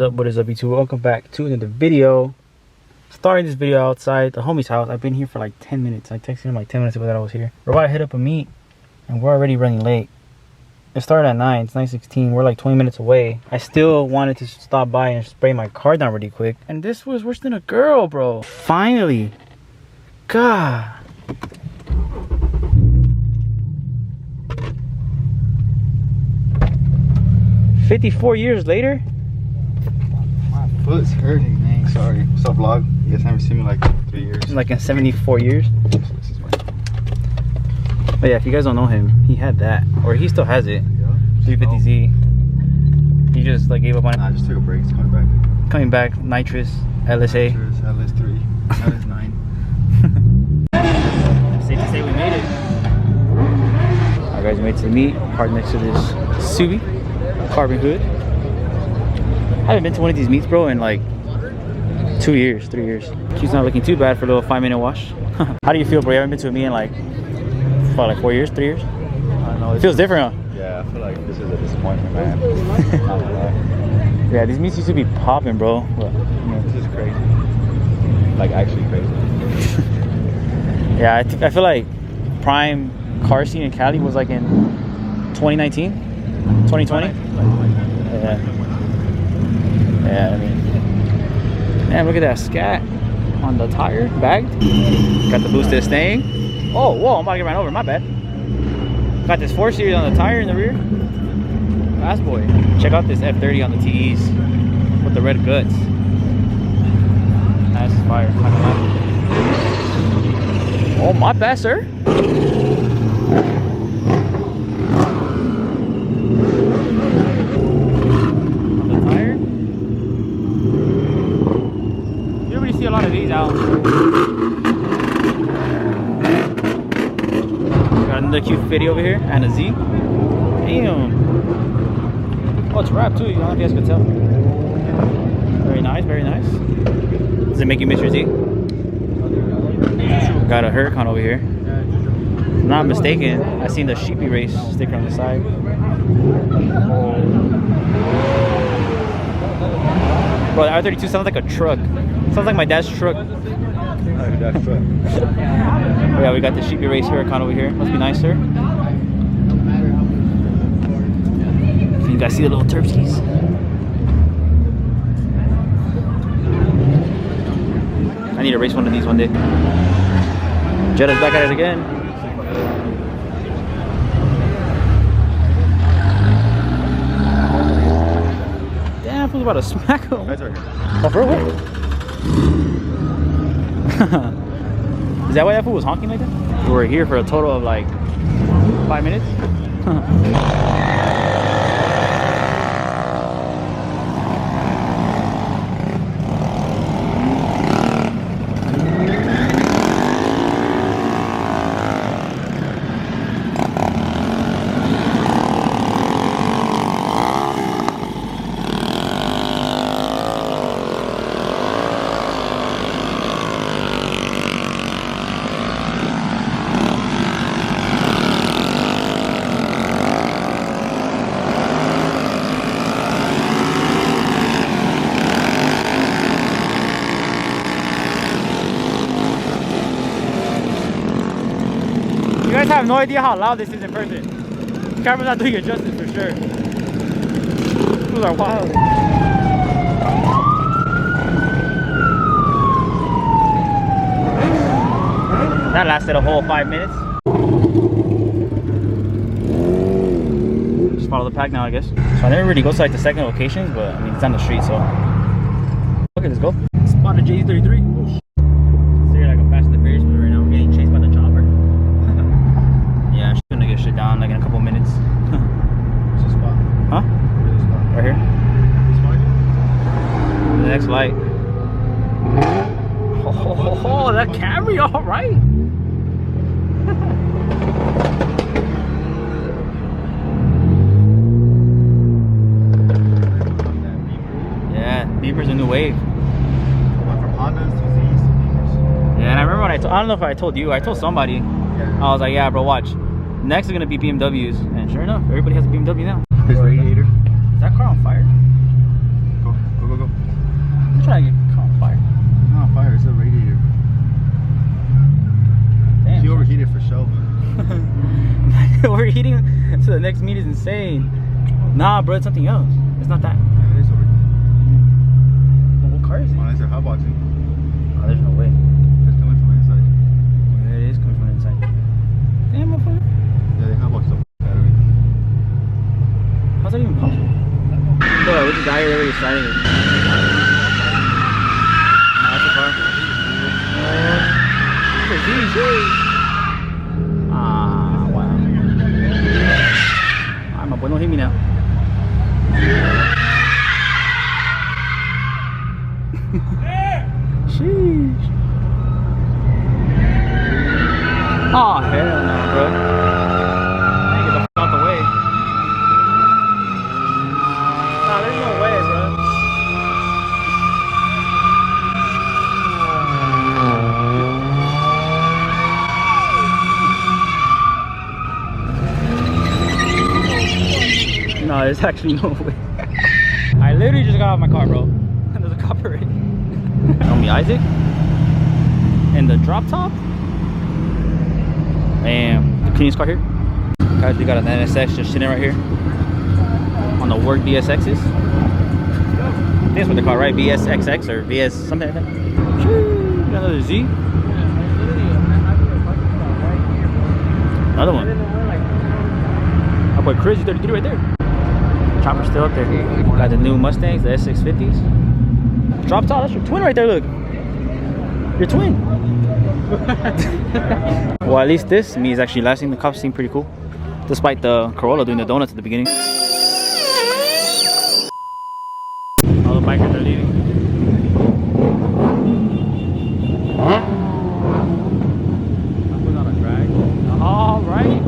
up YouTube? Welcome back to another video. Starting this video outside the homie's house. I've been here for like 10 minutes. I texted him like 10 minutes ago that I was here. We're about to hit up a meet and we're already running late. It started at 9, it's 9:16. We're like 20 minutes away. I still wanted to stop by and spray my car down really quick. And this was worse than a girl, bro. Finally. God. $54 years later? My foot's hurting, man. Sorry. What's up, vlog? You guys haven't seen me like 3 years. Like in 74 years? This is my... But yeah, if you guys don't know him, he had that. Or he still has it. Yeah. 350Z. He just like gave up on it. Nah, I just took a break. It's coming back. Coming back, nitrous, LSA. Nitrous, LS3, LS9. Safe to say we made it. Alright guys, we made it to the meet. Parked next to this Subi. Carbon hood. I haven't been to one of these meets, bro, in like 2 years, 3 years. She's not looking too bad for a little 5-minute wash. How do you feel, bro? You haven't been to a meet in like 4 years, 3 years? I don't know. It feels different, huh? Yeah, I feel like this is a disappointment, man. Not gonna lie. Yeah, these meets used to be popping, bro. But, This is crazy. Like actually crazy. yeah, I feel like prime car scene in Cali was like in 2019, 2020. Yeah. Yeah, I mean, man, look at that scat on the tire, bagged. Got the boosted staying. Oh, whoa, I'm about to get ran over, my bad. Got this 4 Series on the tire in the rear. Fast boy. Check out this F30 on the TEs with the red guts. That's fire. Oh, my bad, sir. On the tire. You don't really see a lot of these out. Got another Q50 over here and a Z. Damn. Oh, it's wrapped too. I don't know if you guys could tell. Very nice, very nice. Does it make you miss your Z? Got a Huracan over here. If I'm not mistaken, I seen the Sheepy Race sticker on the side. Bro, the R32 sounds like a truck. Sounds like my dad's truck. Like that truck. Oh yeah, we got the Sheepy Race Huracan over here. Must be nice, sir. You guys see the little turpsies? I need to race one of these one day. Jetta's back at it again. Damn, I was about to smack him. That's right here. Oh, for what? Is that why that fool was honking like that? We were here for a total of like 5 minutes. You guys have no idea how loud this is in person. The camera's not doing it justice for sure. Those are wild. That lasted a whole 5 minutes. Just follow the pack now, I guess. So I never really go to like the second locations, but I mean it's on the street, so. Okay, let's go. Spotted G37. Like a Fast and the Furious movie right now. We're getting chased by the chopper. Yeah, she's gonna get shit down like in a couple minutes. What's the spot? Huh? Where's the spot? Right here. The next light. Oh, that Camry, all right. Yeah, Beamer's a new wave. Went from Hondas to Z's to Beamers. Yeah, and I remember when I don't know if I told you, I told somebody. Yeah. I was like, yeah, bro, watch. Next is gonna be BMWs, and sure enough, everybody has a BMW now. His radiator. Is that car on fire? Go, go, go, trying to get caught on fire. Not on fire, it's a radiator. Damn. She overheated for show. Overheating to the next meat is insane. Nah, bro, it's something else. It's not that. Yeah, it is overheating. Well, what car is it? Oh, they're hotboxing. Oh, there's no way. It's coming from inside. Yeah, it is coming from inside. Damn, motherfucker. Yeah, they hotboxed the battery. How's that even possible? Bro, with the guy already starting it. That's a car. Ah, wow. Alright, my boy, don't hit me now. Sheesh. Oh, hell no, bro. Get the f out the way. Nah, there's no way, bro. No, there's actually no way. I literally just got out of my car, bro. There's a cop already. On me, Isaac. And the drop top. Damn, the cleanest car here. Guys, we got an NSX just sitting right here on the work BSXs. I think that's what they're called, right? BSXX or VS something like that. Another Z. Another one. My boy Chris, 33 right there. Chopper's still up there. Got the new Mustangs, the S650s. Drop top, that's your twin right there, look. Your twin. Well, at least this me is actually lasting. The cops seem pretty cool, despite the Corolla doing the donuts at the beginning. All the bikers are leaving. I'm putting on a drag. All right.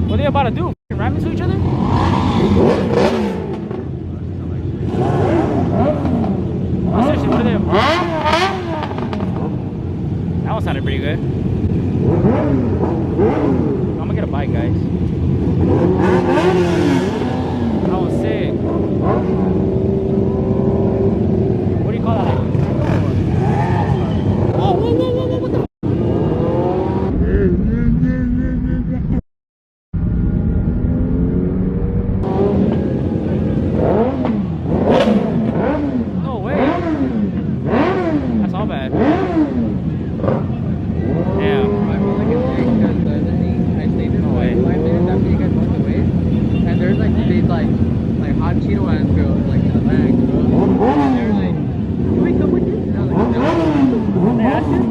What are they about to do? Ram into each other? Oh, seriously, what are they? That one sounded pretty good. I'm gonna get a bike, guys. That was sick. What do you call that? Whoa, whoa, whoa, whoa, whoa, what the? No way. That's all bad. Damn. No way. And there's like these like hot Cheeto ass girls like in the back, bro. And they're like, "Can we come with you?" And I was like, "No." They asked you?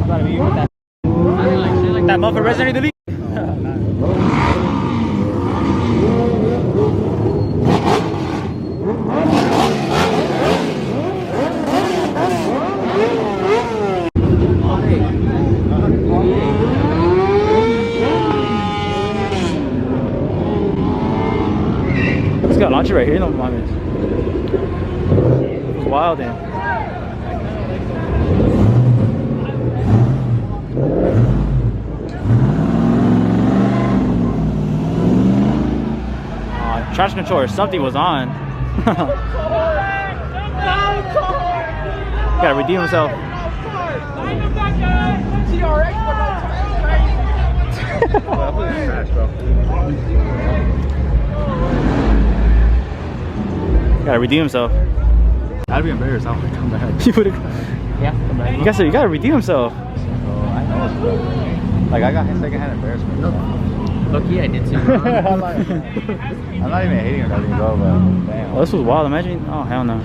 Gotta be you with that. That motherfucker Resident Evil. It's got a launcher right here, no mind. It's wild, then. Traction control or something was on. Gotta redeem himself. Gotta redeem himself. I'd be embarrassed. I would come back. You would've. Yeah, come back. You gotta redeem himself. I know it's good. Like I got secondhand embarrassment. Lucky I did too. I'm not even hating or nothing, bro, but damn. Oh, this was wild. Imagine. Oh, hell no.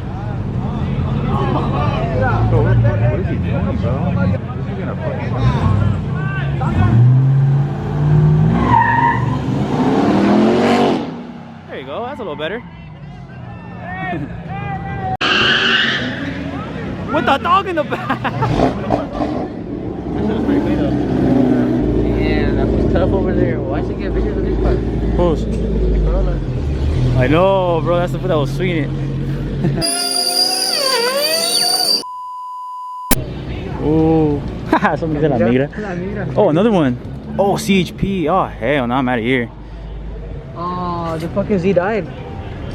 Bro, what is he doing, bro? This is gonna fucking. There you go. That's a little better. With the dog in the back. Yeah, that was tough over there. Why should get pictures of this car? Who's? I know, bro. That's the foot that was swinging it. Oh, somebody said La Migra. La Migra. Oh, another one. Oh, CHP. Oh, hell no, I'm out of here. Oh, the fucking Z died.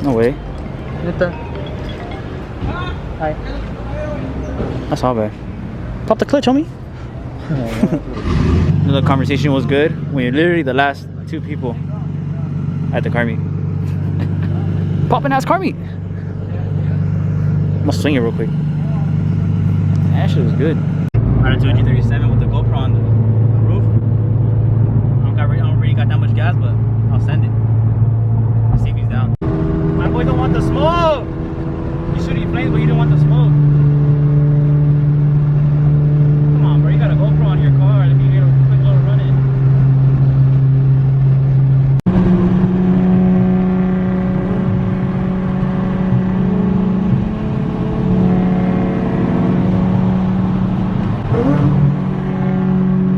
No way. Neta. Hi. That's all bad. Pop the clutch, homie. The conversation was good. We're literally the last two people at the car meet. Popping ass car meet. I'm gonna swing it real quick. That shit was good. Right into a G37 with the GoPro on the roof. I don't really got that much gas, but I'll send it. See if he's down. My boy don't want the smoke. You shooting flames, but you don't want the smoke. Come on, bro. You got a GoPro on your car. Let me get a quick little run in.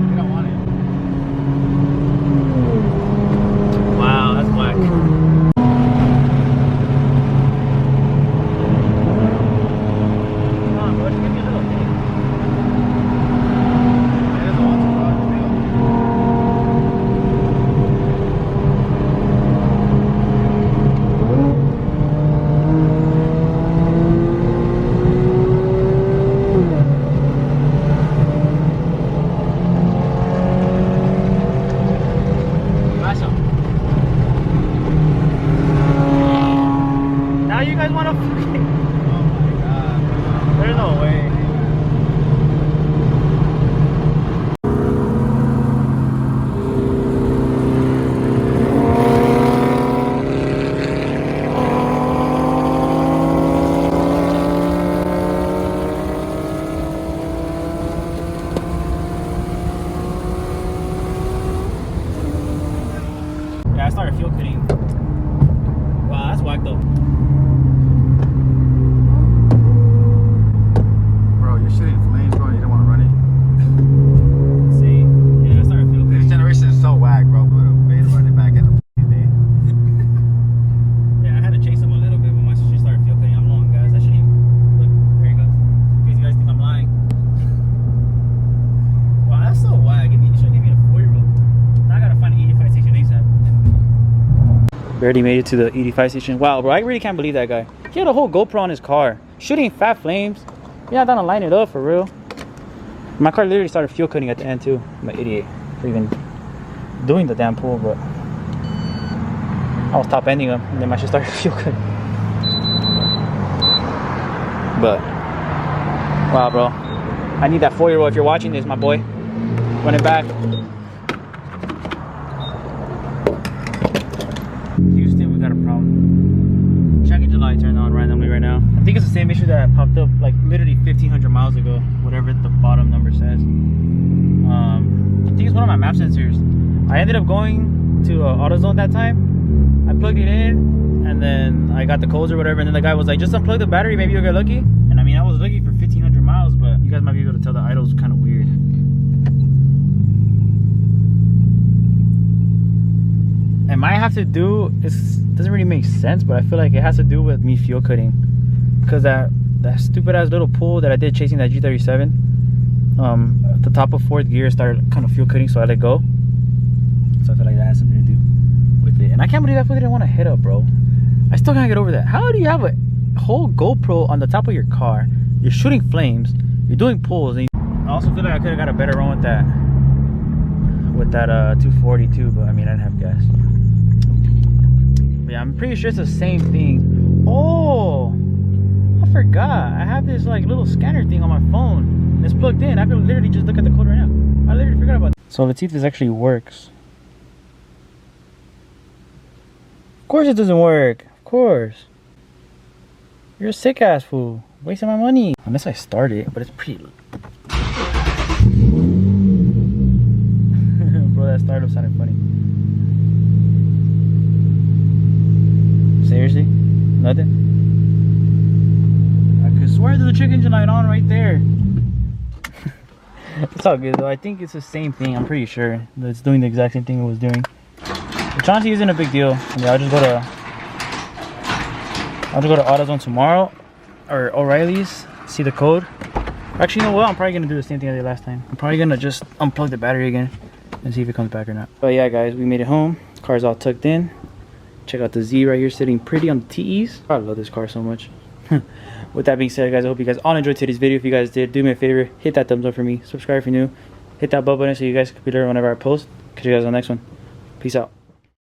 You don't want it. Wow, that's whack. Come on, bro. Just give me a little thing. It doesn't want to, bro. It's real. Now you guys want to fucking... Oh my god, bro. There's no way. Yeah, I started fuel cutting. Wow, that's whack though. Bro, you're shooting flames, bro. You don't want to run it. See? Yeah, I started fuel This cutting. generation is so whack, bro. We would have made it run it back in a fucking day. Yeah, I had to chase him a little bit when my shit started fuel cutting. I'm long, guys. I shouldn't even... Look, there he goes. In case you guys think I'm lying. Wow, that's so whack. You should give me a 4-year-old. Now I gotta find an 85 station ASAP. Barely made it to the 85 station. Wow, bro, I really can't believe that guy. He had a whole GoPro on his car, shooting fat flames. You're not down to line it up for real. My car literally started fuel cutting at the end too. I'm an idiot for even doing the damn pool, but I was top ending him, and then my shit started fuel cutting. But wow, bro, I need that 4-year-old. If you're watching this, my boy, run it back. Houston, we got a problem. Check engine light turned on randomly right now. I think it's the same issue that popped up like literally 1,500 miles ago, whatever the bottom number says. I think it's one of my map sensors. I ended up going to AutoZone that time. I plugged it in, and then I got the codes or whatever, and then the guy was like, just unplug the battery, maybe you'll get lucky. And I mean, I was lucky for 1,500 miles, but you guys might be able to tell the idle's kind of weird. It might have to do, it doesn't really make sense, but I feel like it has to do with me fuel cutting, because that stupid ass little pull that I did chasing that G37, at the top of 4th gear started kind of fuel cutting, so I let go. So I feel like that has something to do with it. And I can't believe that fool didn't want to hit up, bro. I still can't get over that. How do you have a whole GoPro on the top of your car? You're shooting flames, you're doing pulls, and I also feel like I could have got a better run with that 240 too, but I mean, I didn't have gas. But yeah, I'm pretty sure it's the same thing. Oh, I forgot. I have this like little scanner thing on my phone. It's plugged in. I can literally just look at the code right now. I literally forgot about that. So let's see if this actually works. Of course it doesn't work. Of course. You're a sick ass fool. Wasting my money. Unless I start it, but it's pretty... Bro, that startup sounded funny. Seriously? Nothing? I could swear there's a check engine light on right there. It's all good though. I think it's the same thing. I'm pretty sure that it's doing the exact same thing it was doing. Which honestly isn't a big deal. Yeah, I'll just go to AutoZone tomorrow or O'Reilly's, see the code, Actually, you know what? I'm probably gonna do the same thing I did last time. I'm probably gonna just unplug the battery again and see if it comes back or not. But yeah, guys, we made it home. Car's all tucked in. Check out the Z right here, sitting pretty on the TEs. I love this car so much. With that being said, guys, I hope you guys all enjoyed today's video. If you guys did, do me a favor, hit that thumbs up for me. Subscribe if you're new. Hit that bell button so you guys can be there whenever I post. Catch you guys on the next one. Peace out.